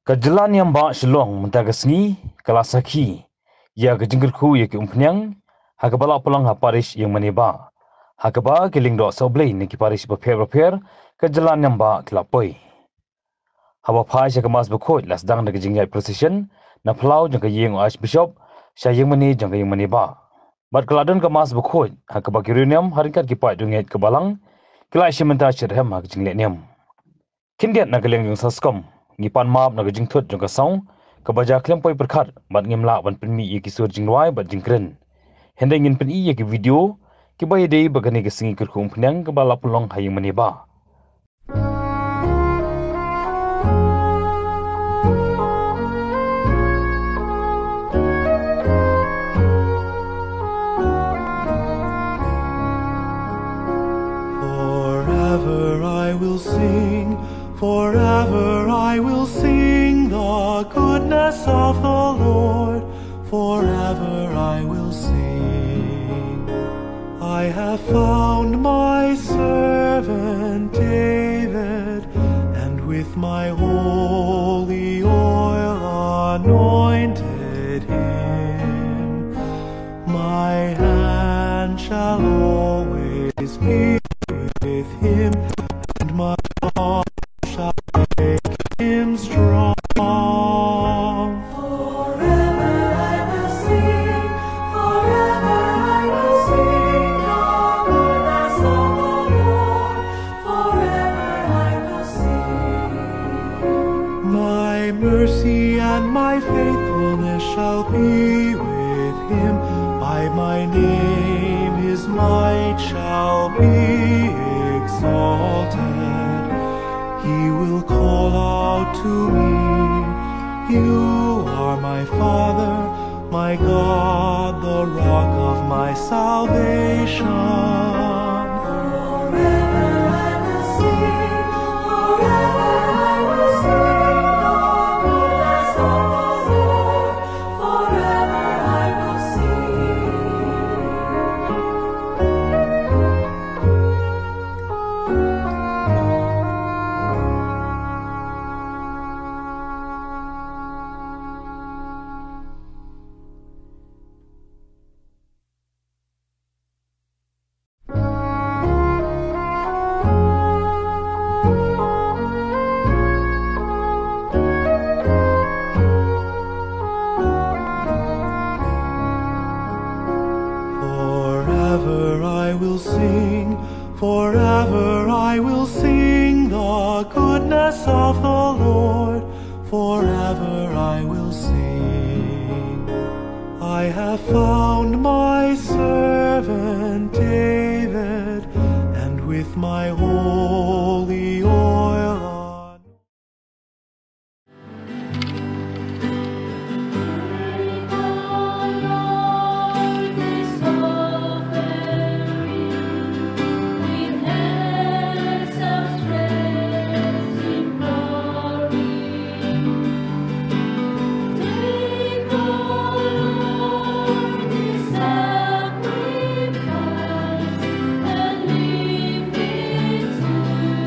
Kajalan yang ba Shillong mentagasngi kalasaki ya Kyrkhu ya Umphniang hakabala pulang ha parish yang maniba hakaba ke Lyngdohsad ni ki parish beper kajalan yang ba klapoi haba phai ya kemas bekhoi lasdang na jingai procession na phlau jang yeng archbishop sha yang mani jang yang maniba bat kaladan kemas bekhoi hakaba kiruniam haringkat ki pai dunget kebalang kila shimenta chirhem hak jingleniam kindiat na keleng yung saskom ngipan map na gajing thut jong kasong kabaja klem poi perkhat bat ngimla ban penmi ye kisur jingwai bat jingkren hende ngin pen ye ki video ki baye dei bagani ke singi Kyrkhu Umphniang ke bala pulong hayeng maniba Forever I will sing the goodness of the Lord. Forever I will sing. I have found my servant David, and with my holy oil anointed him. My hand shall always be with him, and my arm shall make him strong. Forever I will sing, forever I will sing the goodness of the Lord. Forever I will sing. My mercy and my faithfulness shall be with him. By my name his might shall be exalted. He will call out to me, you are my Father, my God, the rock of my salvation. Forever I will sing, forever I will sing the goodness of the Lord. Forever I will Forever I will sing the goodness of the Lord. Forever I will sing. I have found my servant David, and with my holy oil sing.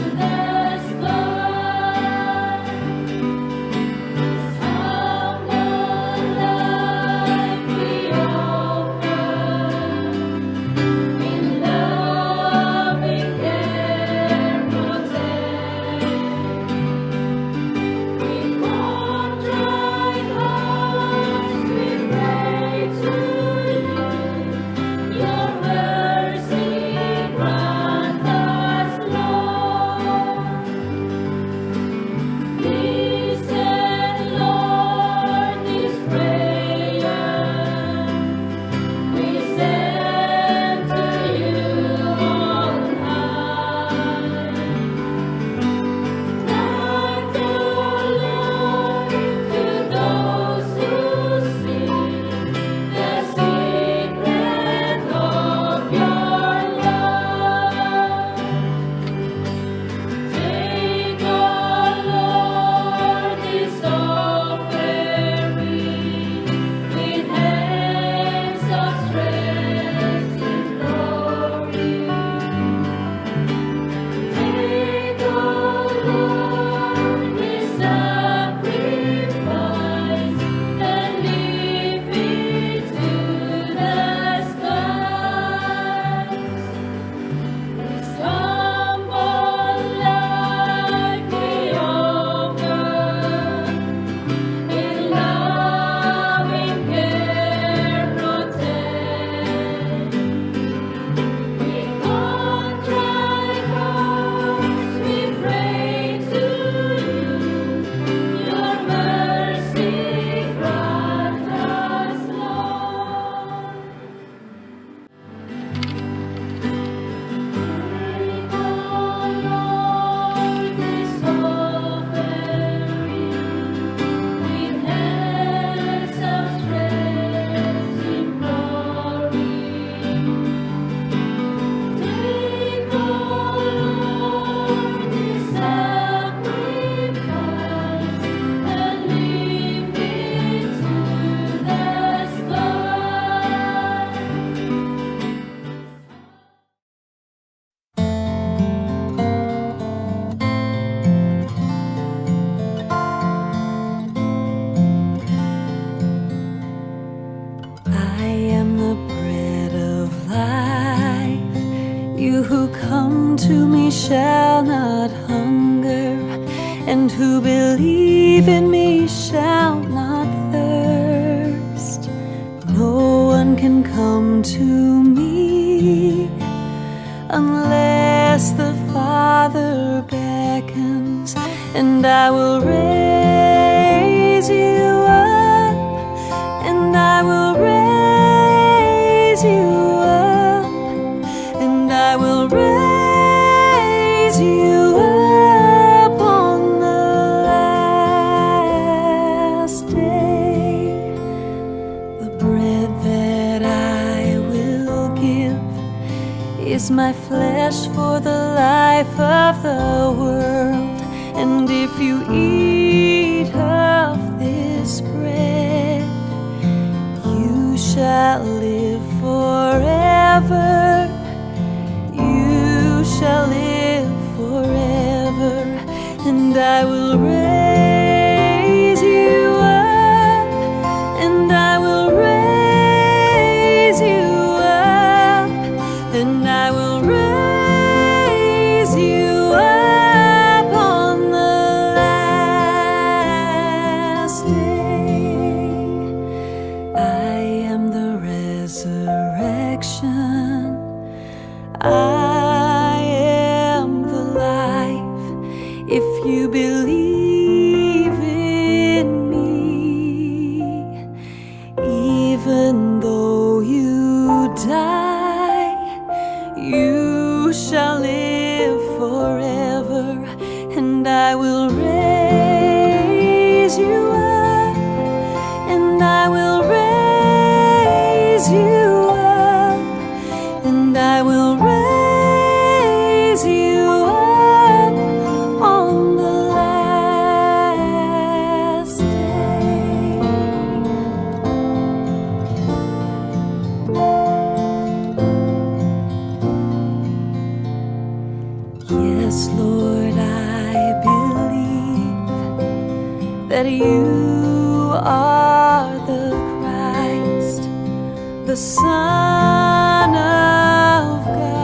to me shall not hunger, and who believe in me shall not thirst. No one can come to me unless the Father beckons, and I will raise you up, and I will raise you up, and I will raise you up on the last day. The bread that I will give is my flesh for the life of the world. And if you eat of this bread, you shall live forever. You shall live forever, and I will raise you up, and I will raise you up, and I will raise you up on the last day. I am the resurrection, I am the life. If you believe in me, even though you die, you shall live forever, and I will raise you up, and I will raise you up, and I will raise you up on the last day. Yes, Lord, I believe that you are the Christ, the Son of God.